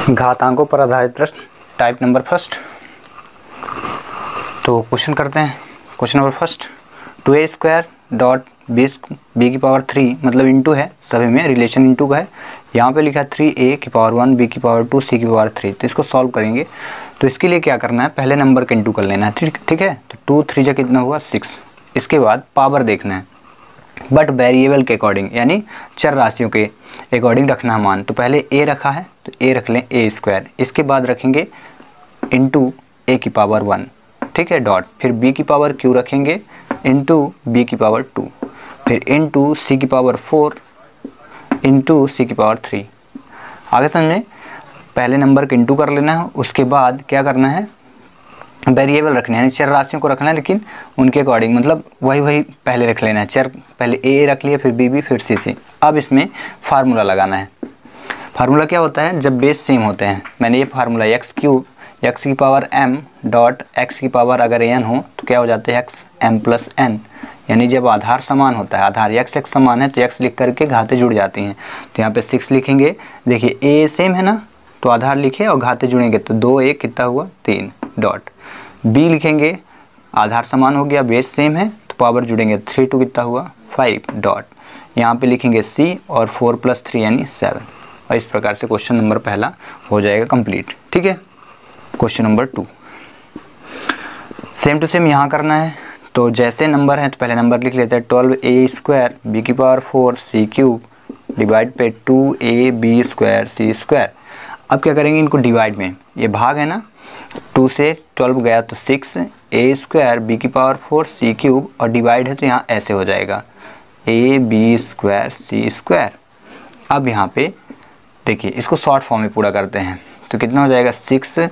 घातांकों पर आधारित प्रश्न टाइप नंबर फर्स्ट। तो क्वेश्चन करते हैं। Question number first, 2a² dot b की पावर 3 मतलब इंटू है, सभी में रिलेशन इंटू का है। यहाँ पे लिखा है 3a की पावर 1 बी की पावर 2 सी की पावर 3। तो इसको सॉल्व करेंगे। तो इसके लिए क्या करना है, पहले नंबर का इंटू कर लेना है। ठीक है, तो 2 3 जा कितना हुआ 6। इसके बाद पावर देखना है, बट वेरिएबल के अकॉर्डिंग, यानी चर राशियों के अकॉर्डिंग रखना है मान। तो पहले a रखा है तो a रख लें a²। इसके बाद रखेंगे इंटू a की पावर 1, ठीक है, डॉट, फिर b की पावर q रखेंगे इंटू b की पावर 2, फिर इंटू c की पावर 4 इंटू c की पावर 3। आगे समझे, पहले नंबर का इंटू कर लेना है, उसके बाद क्या करना है, वेरिएबल रखने हैं, चर राशियों को रखना है, लेकिन उनके अकॉर्डिंग, मतलब वही पहले रख लेना है। चर पहले ए रख लिया, फिर बी फिर सी। अब इसमें फार्मूला लगाना है। फार्मूला क्या होता है, जब बेस सेम होते हैं, मैंने ये फार्मूला x की पावर m डॉट x की पावर अगर n हो तो क्या हो जाता है x m प्लस n, यानी जब आधार समान होता है, आधार x समान है तो x लिख करके घाते जुड़ जाती हैं। तो यहाँ पे 6 लिखेंगे। देखिए a सेम है ना, तो आधार लिखे और घाते जुड़ेंगे तो 2 1 कितना हुआ 3 डॉट। b लिखेंगे, आधार समान हो गया, बेस सेम है तो पावर जुड़ेंगे 3 2 कितना हुआ 5 डॉट। यहाँ पे लिखेंगे c और 4 + 3 यानी 7। और इस प्रकार से क्वेश्चन नंबर पहला हो जाएगा कंप्लीट। ठीक है, question number 2 same to same यहाँ करना है। तो जैसे नंबर है तो पहले नंबर लिख लेते हैं, 12a² बी की पावर 4 c³ डिवाइड पे 2ab² c²। अब क्या करेंगे, इनको डिवाइड में, ये भाग है ना, 2 से 12 गया तो 6a² बी की पावर 4 c³ और डिवाइड है तो यहाँ ऐसे हो जाएगा ab² c²। अब यहाँ पे देखिए, इसको शॉर्ट फॉर्म में पूरा करते हैं तो कितना हो जाएगा 6a²,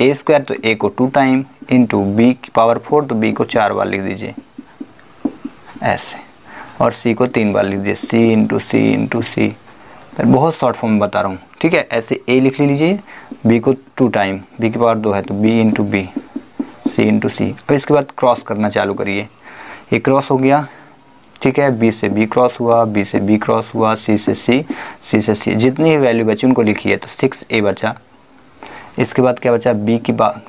a² तो a को 2 टाइम इंटू बी की पावर 4 तो b को 4 बार लिख दीजिए ऐसे, और c को 3 बार लिख दीजिए c इंटू सी इंटू सी। बहुत शॉर्ट फॉर्म में बता रहा हूँ, ठीक है। ऐसे a लिख लीजिए, b को 2 टाइम, b की पावर 2 है तो b इंटू बी, सी इंटू सी। और इसके बाद क्रॉस करना चालू करिए, ये क्रॉस हो गया, ठीक है, b से b क्रॉस हुआ, b से b क्रॉस हुआ, c से c, c से c, जितनी वैल्यू बची उनको लिखिए। तो 6a बचा, इसके बाद क्या बचा,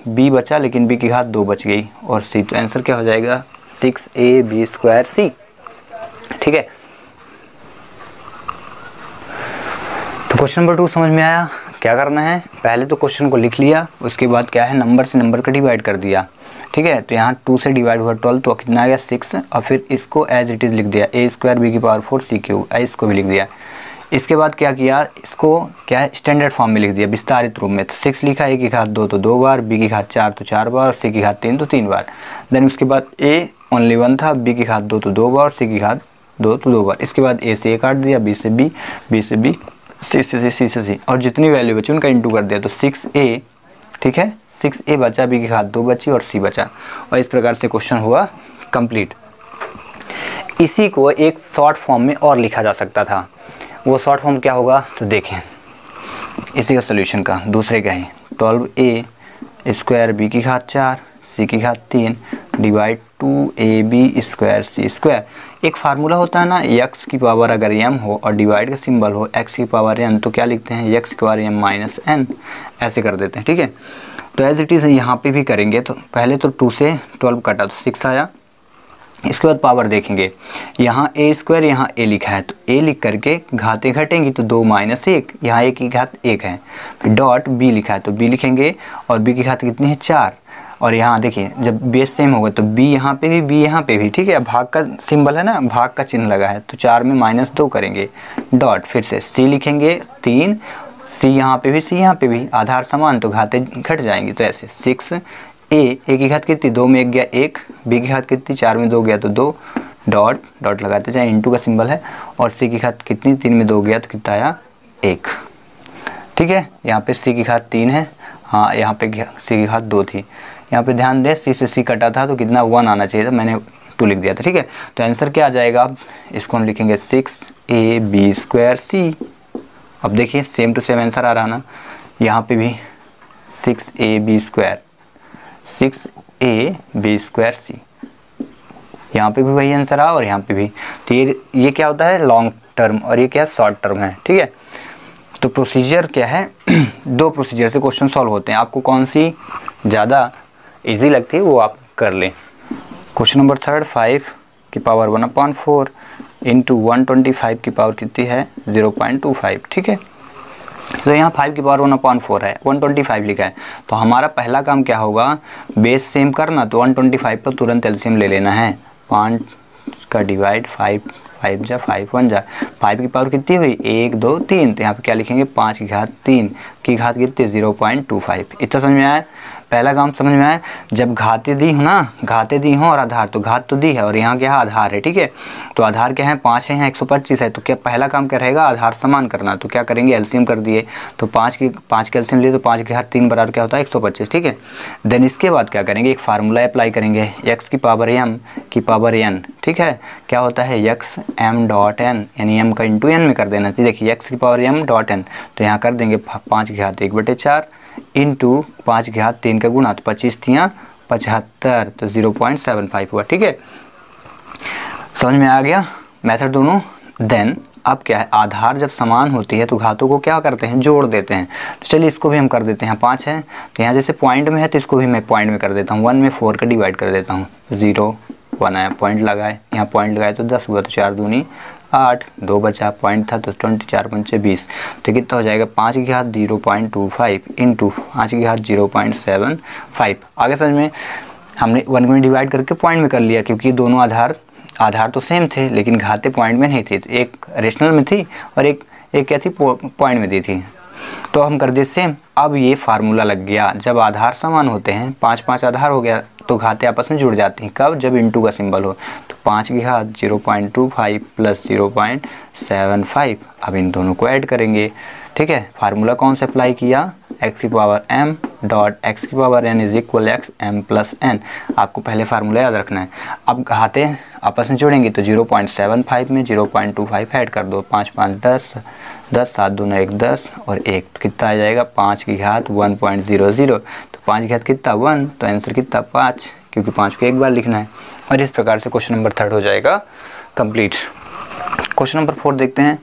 b बचा, लेकिन b की घात 2 बच गई, और c। तो आंसर क्या हो जाएगा 6ab² c। ठीक है, तो क्वेश्चन नंबर 2 समझ में आया। क्या करना है, पहले तो क्वेश्चन को लिख लिया, उसके बाद क्या है, नंबर से नंबर का डिवाइड कर दिया। ठीक है, तो यहाँ 2 से डिवाइड हुआ 12 तो कितना आ गया 6, और फिर इसको एज इट इज़ लिख दिया a² बी की पावर 4 c³, इसको भी लिख दिया। इसके बाद क्या किया, इसको क्या है, स्टैंडर्ड फॉर्म में लिख दिया, विस्तारित रूप में। तो 6 लिखा, a की घात 2 तो 2 बार, b की घात 4 तो 4 बार, और c की घात 3 तो 3 बार। देन उसके बाद a ओनली 1 था, b की घात 2 तो 2 बार, c की घात 2 तो 2 बार। इसके बाद a से a काट दिया, b से b, b से b, c से c, c से c, और जितनी वैल्यू बची उनका इंटू कर दिया। तो 6a, ठीक है, 6a बचा, b की घात 2 बची और c बचा। और इस प्रकार से क्वेश्चन हुआ कंप्लीट। इसी को एक शॉर्ट फॉर्म में और लिखा जा सकता था। वो शॉर्ट फॉर्म क्या होगा, तो देखें इसी का सोल्यूशन का, दूसरे का ही, 12a² बी की घात 4 c की घात 3 डिवाइड 2ab² c²। एक फार्मूला होता है ना, x की पावर अगर m हो और डिवाइड का सिंबल हो x की पावर n, तो क्या लिखते हैं, x की पावर m माइनस n, ऐसे कर देते हैं। ठीक है, तो एज इट इज़ यहाँ पे भी करेंगे। तो पहले तो 2 से 12 कटा तो 6 आया। इसके बाद पावर देखेंगे, यहाँ a², यहाँ a लिखा है तो a लिख करके घातें घटेंगी तो 2 - 1, यहाँ a की घात 1 है, फिर डॉट b लिखा है तो b लिखेंगे, और b की घात कितनी है 4। और यहाँ देखिए, जब बेस सेम होगा तो b यहाँ पे भी, b यहाँ पे भी, ठीक है, भाग का सिंबल है ना, भाग का चिन्ह लगा है तो 4 में -2 करेंगे, डॉट, फिर से c लिखेंगे 3, c यहाँ पे भी, c यहाँ पे भी, आधार समान तो घातें घट जाएंगी। तो ऐसे 6a की घात कितनी, 2 में 1 गया 1, b की घात कितनी, 4 में 2 गया तो 2, डॉट डॉट लगाते जाए, इंटू का सिंबल है, और c की घात कितनी, 3 में 2 गया तो कितना आया 1। ठीक है, यहाँ पे c की घात 3 है, हाँ यहाँ पे c की घात 2 थी। यहाँ पे ध्यान दें, c से c कटा था तो कितना 1 आना चाहिए था, मैंने 2 लिख दिया था। ठीक है, तो आंसर क्या आ जाएगा, अब इसको हम लिखेंगे 6ab² c। अब देखिए सेम टू सेम आंसर आ रहा ना, यहाँ पे भी 6ab², 6ab² c, यहाँ पे भी वही आंसर आ, और यहाँ पे भी। तो ये क्या होता है, लॉन्ग टर्म, और ये क्या शॉर्ट टर्म है। ठीक है, तो प्रोसीजर क्या है, दो प्रोसीजर से क्वेश्चन सॉल्व होते हैं, आपको कौन सी ज़्यादा इजी लगती है वो आप कर लें। क्वेश्चन नंबर थर्ड, 5 की पावर 1/4 इंटू 125 की पावर कितनी है 0.25, ठीक है। तो यहाँ 5 की पावर 1/4 है, 125 लिखा है, तो हमारा पहला काम क्या होगा, बेस सेम करना, तो 125 पर तुरंत एलसीएम ले लेना है, 5 का डिवाइड 5, 5 जा 5 1 जा, 5 की पावर कितनी हुई 1 2 3, तो यहाँ पे क्या लिखेंगे 5 की घात 3 की घात कितनी 0.25। इतना समझ में आया, पहला काम समझ में आया। जब घाते दी हो ना, घाते दी हो और आधार, तो घात तो दी है और यहाँ क्या है आधार है, ठीक है। तो आधार क्या है 5 है, यहाँ 125 है, तो क्या पहला काम क्या रहेगा आधार समान करना, तो क्या करेंगे एलसीएम कर दिए, तो 5 के एलसीएम लिए तो 5 की घात 3 बराबर क्या होता है 125, ठीक है। देन इसके बाद क्या करेंगे, एक फार्मूला अप्लाई करेंगे, x की पावर m की पावर n, ठीक है, क्या होता है x m डॉट n, यानी m का इंटू n में कर देना, तो देखिए x की पावर m डॉट n, तो यहाँ कर देंगे 5 की घात 1/4 इंटू 5 की घात 3 का गुणा, तो 25 तियाँ 75, तो 0.75 हुआ, ठीक है। समझ में आ गया मेथड दोनों। देन अब क्या है, आधार जब समान होती है तो घातों को क्या करते हैं जोड़ देते हैं, तो चलिए इसको भी हम कर देते हैं। 5 है तो यहाँ जैसे पॉइंट में है तो इसको भी मैं पॉइंट में कर देता हूँ, 1 में 4 का डिवाइड कर देता हूँ, 0 1 आया, पॉइंट लगाए, यहाँ पॉइंट लगाए तो 10 हुआ, तो 4 दूनी 8, 2 बचा, पॉइंट था तो 24 4 5 20, तो कितना हो जाएगा 5 की घात 0.25 इंटू 5 की घात 0.75। आगे समझ में, हमने 1 में डिवाइड करके पॉइंट में कर लिया, क्योंकि दोनों आधार तो सेम थे लेकिन घातें पॉइंट में नहीं थी, तो एक रेशनल में थी और एक क्या थी पॉइंट में दी थी, तो हम कर दिए सेम। अब ये फार्मूला लग गया, जब आधार समान होते हैं 5 5 आधार हो गया तो घातें आपस में जुड़ जाती हैं, कब जब इंटू का सिंबल हो, तो 5 की घात 0.25 प्लस 0.75, अब इन दोनों को ऐड करेंगे, ठीक है। फार्मूला कौन सा अप्लाई किया, x की पावर m डॉट x की power n is equal x m plus n, आपको पहले फार्मूला याद रखना है। अब घातें आपस में जोड़ेंगे तो 0.75 में 0.25 ऐड कर दो, 5 5 10 10 7 2 1 10 और 1, तो कितना आ जाएगा 5 की घात 1.00, तो 5 की घात कितना 1, तो आंसर कितना 5, क्योंकि 5 को एक बार लिखना है। और इस प्रकार से क्वेश्चन नंबर 3 हो जाएगा कंप्लीट। क्वेश्चन नंबर 4 देखते हैं,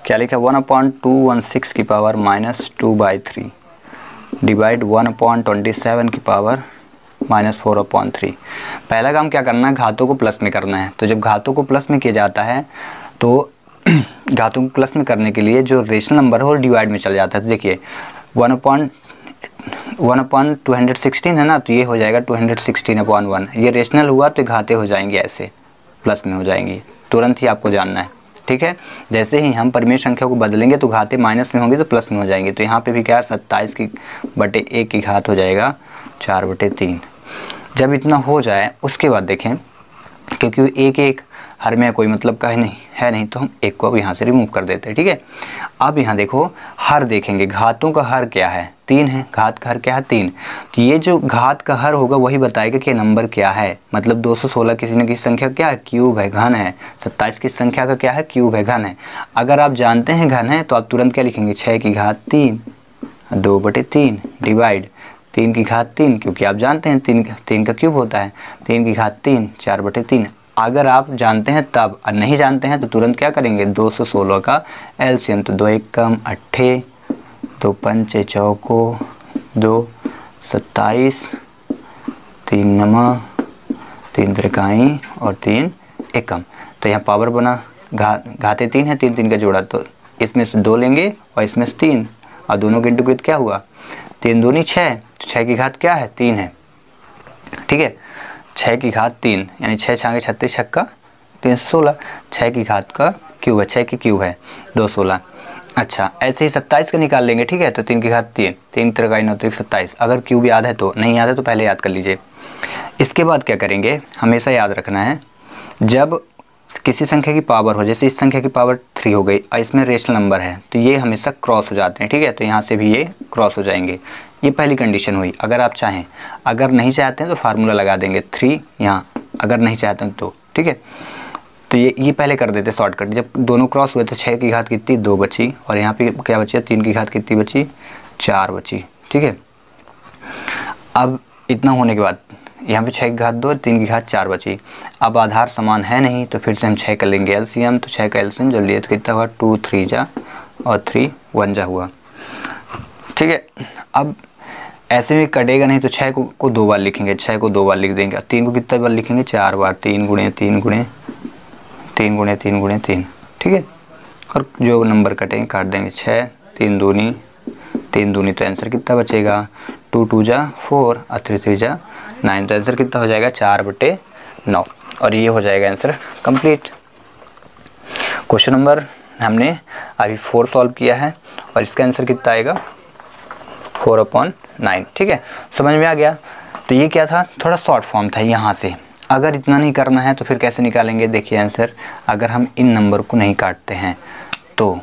क्या लिखा 1/216 की पावर -2/3 डिवाइड 1/27 की पावर -4/3। पहला काम क्या करना है, घातों को प्लस में करना है, तो जब घातों को प्लस में किया जाता है तो घातों को प्लस में करने के लिए जो रेशनल नंबर है वो डिवाइड में चल जाता है, तो देखिए 1/216 है ना, तो ये हो जाएगा 216/1, ये रेशनल हुआ तो घाते हो जाएंगे ऐसे प्लस में हो जाएंगी, तुरंत ही आपको जानना है, ठीक है। जैसे ही हम परिमेय संख्या को बदलेंगे तो घाते माइनस में होंगी तो प्लस में हो जाएंगे, तो यहाँ पे भी क्या 27 की बटे 1 की घात हो जाएगा 4/3। जब इतना हो जाए उसके बाद देखें, क्योंकि 1 1 हर में कोई मतलब का है नहीं तो हम 1 को अब यहाँ से रिमूव कर देते हैं, ठीक है। अब यहाँ देखो हर देखेंगे, घातों का हर क्या है 3 है, घात का हर क्या है 3, तो ये जो घात का हर होगा वही बताएगा कि नंबर क्या है, मतलब 216 किसी न किसी संख्या क्या है क्यूब है, घन है, 27 की संख्या का क्या है क्यूब है, घन है। अगर आप जानते हैं घन है तो आप तुरंत क्या लिखेंगे 6 की घात 3 2/3 डिवाइड 3 की घात 3, क्योंकि आप जानते हैं 3 का क्यूब होता है, 3 की घात 3 4/3। अगर आप जानते हैं तब, और नहीं जानते हैं तो तुरंत क्या करेंगे 216 का एलसीएम, तो 2 1 कम 8, 2 5 चौको 2 27, 3 नमा 3 त्रिकाई और 3 एकम, तो यहाँ पावर बना, घाते 3 है, 3 3 का जोड़ा, तो इसमें से 2 लेंगे और इसमें से 3, और दोनों के इंटू क्या हुआ 3 दूनी 6, 6 की घात क्या है 3 है, ठीक है। 6 की घात 3 यानी 6 छांगे 36 छक्का 316, 6 की घात का क्यूब है, 6 की क्यूब है 216। अच्छा ऐसे ही 27 का निकाल लेंगे, ठीक है, तो 3 की घात 3 3 त्रिकाई 9 27, अगर क्यूब याद है तो, नहीं याद है तो पहले याद कर लीजिए। इसके बाद क्या करेंगे, हमेशा याद रखना है जब किसी संख्या की पावर हो, जैसे इस संख्या की पावर 3 हो गई और इसमें रेशनल नंबर है तो ये हमेशा क्रॉस हो जाते हैं, ठीक है, तो यहाँ से भी ये क्रॉस हो जाएंगे, ये पहली कंडीशन हुई। अगर आप चाहें, अगर नहीं चाहते हैं तो फार्मूला लगा देंगे 3 यहाँ, अगर नहीं चाहते हैं तो, ठीक है। तो ये पहले कर देते शॉर्टकट, जब दोनों क्रॉस हुए तो 6 की घात कितनी 2 बची, और यहाँ पे क्या बची 3 की घात कितनी बची 4 बची, ठीक है। अब इतना होने के बाद यहाँ पे 6 की घात 2 3 की घात 4 बची। अब आधार समान है नहीं तो फिर से हम 6 कर लेंगे एलसीएम, तो 6 का एलसीएम जब लिए तो कितना हुआ 2 3 जा और 3 1 जा हुआ। ठीक है, अब ऐसे में कटेगा नहीं तो 6 को 2 बार लिखेंगे, 6 को 2 बार लिख देंगे। 3 को कितने बार लिखेंगे? 4 बार, 3 गुणे 3 गुणे 3 गुणे 3 गुणे 3। ठीक है, और जो नंबर कटेंगे काट देंगे। 6 3 दूनी 3 दूनी, तो आंसर कितना बचेगा? 2 2 जा 4 और 3 3 जा 9, तो आंसर कितना हो जाएगा? 4/9। और ये हो जाएगा आंसर कंप्लीट। क्वेश्चन नंबर हमने अभी 4 सॉल्व किया है और इसका आंसर कितना आएगा? 4/9। ठीक है, समझ में आ गया? तो ये क्या था? थोड़ा शॉर्ट फॉर्म था यहाँ से। अगर इतना नहीं करना है तो फिर कैसे निकालेंगे? देखिए आंसर, अगर हम इन नंबर को नहीं काटते हैं तो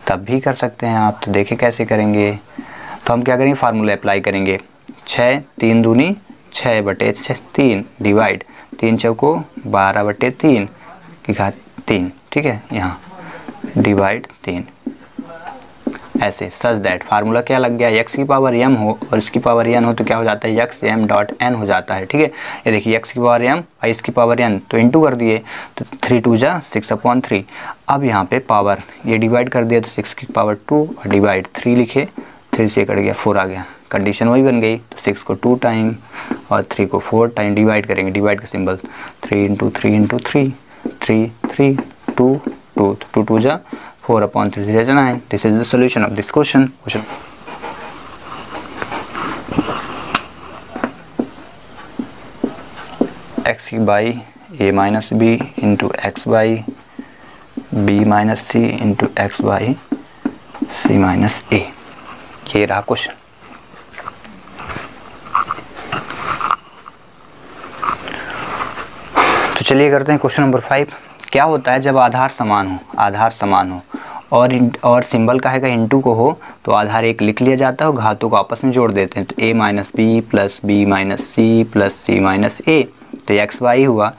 तब भी कर सकते हैं आप। तो देखिए कैसे करेंगे। तो हम क्या करेंगे? फार्मूला अप्लाई करेंगे। 6 3 दूनी 6/3 डिवाइड 3 चौको 12/3 की घात 3। ठीक है, यहाँ डिवाइड 3 ऐसे। सच दैट फार्मूला क्या लग गया? x की पावर m हो और इसकी पावर n हो तो क्या हो जाता है? x m डॉट n हो जाता है। ठीक है, ये देखिए x की पावर m और इसकी पावर n, तो इंटू कर दिए तो 3 2 जा 6/3। अब यहाँ पे पावर ये डिवाइड कर दिया तो 6 की पावर 2 और डिवाइड 3 लिखे, 3 से कट गया 4 आ गया, कंडीशन वही बन गई। तो 6 को 2 टाइम और 3 को 4 टाइम डिवाइड करेंगे। डिवाइड का सिंबल 3 × 3 × 3 3 3 2 2 2 2 जा 4/3 3 जा 9। This is the solution of this question. x by a minus b into x by b minus c into x by c minus a। ये रहा क्वेश्चन। तो चलिए करते हैं क्वेश्चन नंबर 5। क्या होता है जब आधार समान हो और सिंबल का है इनटू को हो तो आधार एक लिख लिया जाता है और घातों को आपस में जोड़ देते हैं। तो a minus B plus B minus C plus C minus A, तो एक्स वाई हुआ।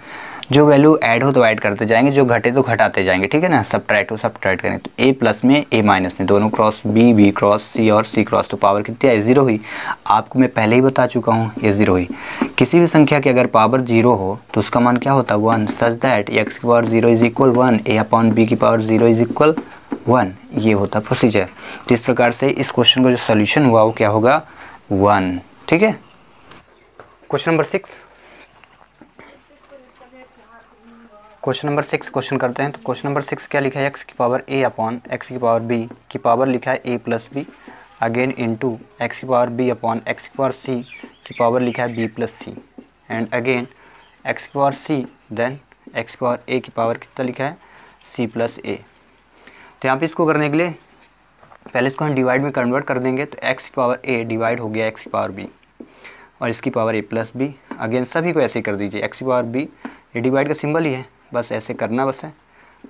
जो वैल्यू ऐड हो तो ऐड करते जाएंगे, जो घटे तो घटाते जाएंगे। ठीक है ना, सब्ट्रैक्ट हो सब्ट्रैक्ट करेंगे। तो a प्लस में a माइनस में दोनों cross b, b cross c और c क्रॉस, तो पावर कितनी आई? 0 हुई। आपको मैं पहले ही बता चुका हूँ ये 0 हुई। किसी भी संख्या की अगर पावर 0 हो तो उसका मान क्या होता है? 1। सच दैट x की पावर 0 इज इक्वल 1, a/b की पावर 0 इज इक्वल 1। ये होता है प्रोसीजर। तो इस प्रकार से इस क्वेश्चन का जो सोल्यूशन हुआ वो क्या होगा? 1। ठीक है, question number 6। Question number 6 question करते हैं। तो क्वेश्चन नंबर 6 क्या लिखा है? x की पावर a अपॉन x की पावर b की पावर लिखा है a plus b, again into x की पावर b अपॉन x की पावर c की पावर लिखा है b plus c, and again x की पावर c, देन x की पावर a की पावर कितना लिखा है? c plus a। तो यहाँ पे इसको करने के लिए पहले इसको हम डिवाइड में कन्वर्ट कर देंगे। तो x की पावर a डिवाइड हो गया x की पावर b और इसकी power a plus b. Again सभी को ऐसे कर दीजिए। x की पावर b, ये डिवाइड का सिंबल ही है, बस ऐसे करना बस है,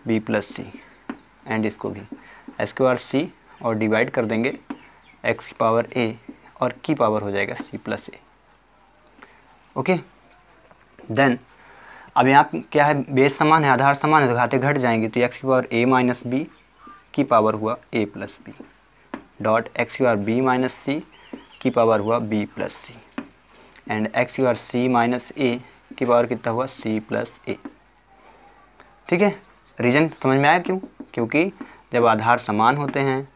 b प्लस सी, एंड इसको भी x की पावर c और डिवाइड कर देंगे x की पावर a और की पावर हो जाएगा c plus a। Okay, then अब यहाँ क्या है? बेस समान है, आधार समान है, तो घाते घट जाएंगे। तो x की पावर a माइनस बी की पावर हुआ a plus b dot x की पावर b माइनस सी की पावर हुआ b plus c, and x की पावर c माइनस a की पावर कितना हुआ? c plus a। ठीक है, रीजन समझ में आया क्यों? क्योंकि जब आधार समान होते हैं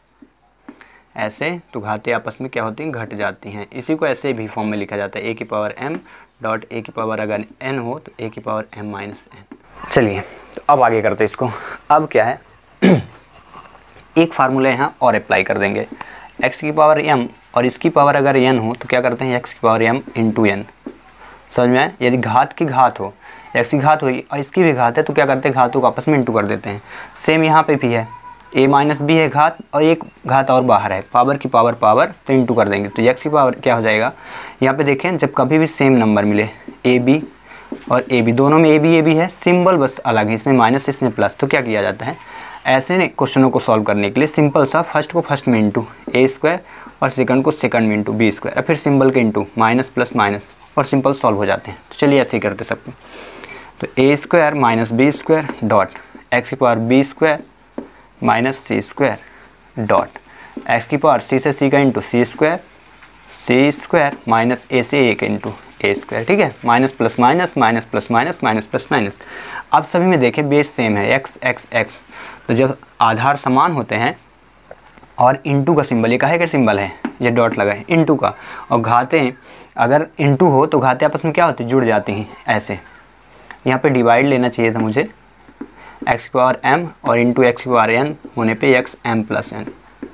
ऐसे तो घाते आपस में क्या होती हैं? घट जाती हैं। इसी को ऐसे भी फॉर्म में लिखा जाता है, a की पावर m डॉट a की पावर अगर n हो तो a की पावर m माइनस n। चलिए तो अब आगे करते हैं इसको। अब क्या है? एक फार्मूला यहाँ और अप्लाई कर देंगे। x की पावर m और इसकी पावर अगर n हो तो क्या करते हैं? x की पावर m इंटू n। समझ में आया? यदि घात की घात हो, x की घात हुई और इसकी भी घात है तो क्या करते हैं? घातों को आपस में इंटू कर देते हैं। सेम यहाँ पे भी है, a माइनस बी है घात और एक घात और बाहर है, पावर की पावर पावर, तो इंटू कर देंगे। तो x की पावर क्या हो जाएगा? यहाँ पे देखें, जब कभी भी सेम नंबर मिले ए बी और ए बी, दोनों में ए बी है, सिंबल बस अलग है, इसमें माइनस इसमें प्लस, तो क्या किया जाता है? ऐसे क्वेश्चनों को सॉल्व करने के लिए सिंपल सा फर्स्ट को फर्स्ट में इंटू a स्क्वायर और सेकंड को सेकंड में इंटू b स्क्वायर, और फिर सिंबल के इंटू माइनस प्लस माइनस, और सिंपल सॉल्व हो जाते हैं। तो चलिए ऐसे ही करते सबको। तो a square minus B square dot x की power b square minus C square dot x की पावर c से c का into C square minus a से a का इंटू ए स्क्वायर। ठीक है, minus plus minus, minus plus minus, minus plus minus. अब सभी में देखें बेस सेम है, x x x, तो जब आधार समान होते हैं और इंटू का सिंबल, ये काहे का सिंबल है, ये डॉट लगा है इंटू का, और घातें अगर इंटू हो तो घातें आपस में क्या होती है, जुड़ जाती हैं ऐसे। यहाँ पे डिवाइड लेना चाहिए था मुझे, एक्स की पावर m और इंटू एक्स की पावर n होने पे एक्स m प्लस n,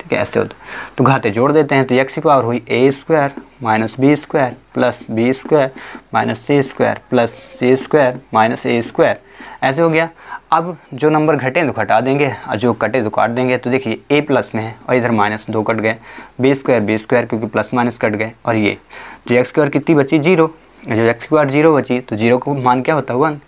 ठीक है ऐसे होता है। तो घाते जोड़ देते हैं, तो एक्स की पावर हुई a square minus B square plus B square minus C square plus C square minus A square, ऐसे हो गया। अब जो नंबर घटे तो घटा देंगे और जो कटे तो काट देंगे। तो देखिए a प्लस में है और इधर माइनस 2 कट गए, बी स्क्वायर क्योंकि प्लस माइनस कट गए, और ये जो एक्स स्क्वायर कितनी बची 0, जब एक्स स्क्वायर 0 बची तो 0 को मान क्या होता है 1,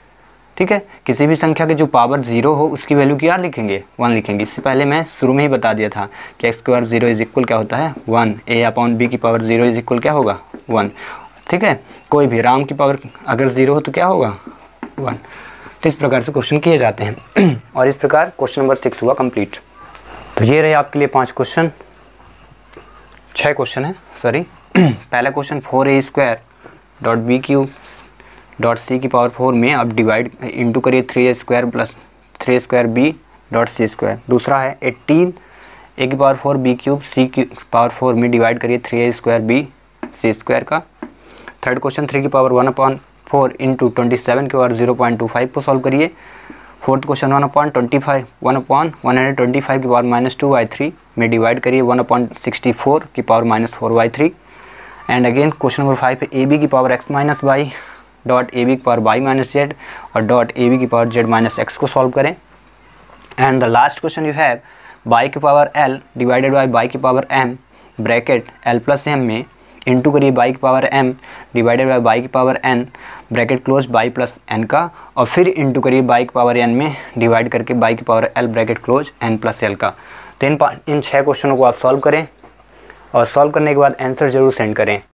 ठीक है। किसी भी संख्या के जो पावर 0 हो उसकी वैल्यू क्या लिखेंगे, 1 लिखेंगे। इससे पहले मैं शुरू में ही बता दिया था कि एक्स स्क्वायर 0 इज इक्वल क्या होता है 1, a अपॉन बी की पावर 0 इज इक्वल क्या होगा 1, ठीक है। कोई भी राम की पावर अगर 0 हो तो क्या होगा 1। तो इस प्रकार से क्वेश्चन किए जाते हैं और इस प्रकार क्वेश्चन नंबर 6 हुआ कंप्लीट। तो ये रहे आपके लिए 5 क्वेश्चन, 6 क्वेश्चन है सॉरी। पहला question 4a square dot B cube dot C की पावर 4 में आप डिवाइड इंटू करिए 3a square plus 3 square B dot C square. दूसरा है 18 a की पावर 4 बी क्यूब सी की पावर 4 में डिवाइड करिए 3a square B C square का। थर्ड क्वेश्चन 3 की पावर 1/4 इंटू 27 की पावर 0.25 को सॉल्व करिए। फोर्थ क्वेश्चन 1/125 की पावर -2/3 में डिवाइड करिए 1/64 की power -4/3। And again question number 5 है ए बी की power x minus Y dot A B की पावर y माइनस जेड और डॉट ए बी की पावर z माइनस एक्स को सॉल्व करें। And the last question you have y की power l divided by y की power m bracket l plus m में into करिए y की power m divided by y की power n bracket close y plus n का, और फिर into करिए y की पावर n में डिवाइड करके y की power l bracket close n plus l का। तो इन 6 क्वेश्चनों को आप सॉल्व करें और सॉल्व करने के बाद आंसर जरूर सेंड करें।